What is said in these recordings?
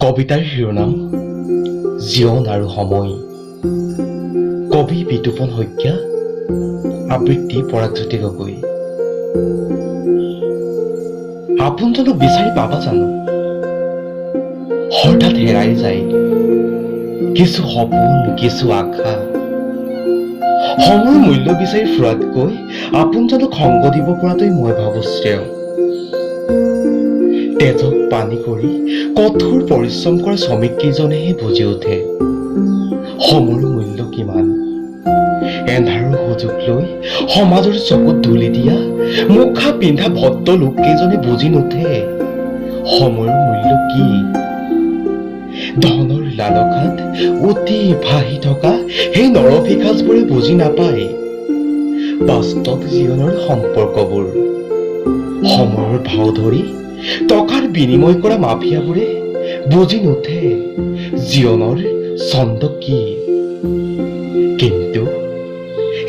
কবিতাৰ শিৰোনাম জীৱন আৰু সময়। কবি বিতুপন শইকীয়া, আবৃত্তি পৰাগজ্যোতি গগৈ। আপোনজনক বিচাৰি পাবা জানো? হঠাৎ হেৰাই যায় কিছু সপোন, কিছু আশা। সময়ৰ মূল্য বিচাৰি ফুৰাতকৈ আপোনজনক সংগ দিব পৰাটোৱেই মই ভাবো শ্ৰেয়। তেজক পানী কৰি কঠোৰ পৰিশ্ৰম কৰা শ্ৰমিককেইজনেহে বুজি উঠে সময়ৰ মূল্য কিমান। এন্ধাৰৰ সুযোগ লৈ সমাজৰ চকুত ধূলি দিয়া মুখা পিন্ধা ভদ্ৰ লোককেইজনে বুজি নুঠে সময়ৰ মূল্য কি। ধনৰ লালসাত অতি ভাহি থকা সেই নৰভিসাজবোৰে বুজি নাপায় বাস্তৱ জীৱনৰ সম্পৰ্কবোৰ। সময়ৰ ভাও ধৰি টকাৰ বিনিময় কৰা মাফিয়াবোৰে বুজি নুঠে জীৱনৰ ছন্দ কি। কিন্তু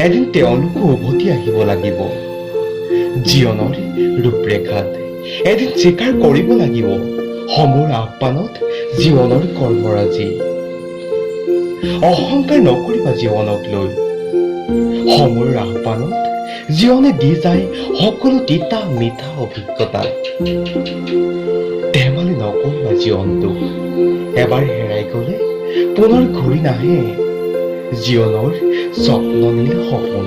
এদিন তেওঁলোকো উভতি আহিব লাগিব জীৱনৰ ৰূপৰেখাত। এদিন স্বীকাৰ কৰিব লাগিব সময়ৰ আহ্বানত জীৱনৰ কৰ্মৰাজি। অহংকাৰ নকৰিবা জীৱনক লৈ, সময়ৰ আহ্বানত জীৱনে দি যায় সকলো তিতা মিঠা অভিজ্ঞতা। ধেমালি নকৰিবা জীৱনটোক, এবাৰ হেৰাই গলে পুনৰ ঘূৰি নাহে জীৱনৰ স্বপ্ন নীল সপোন।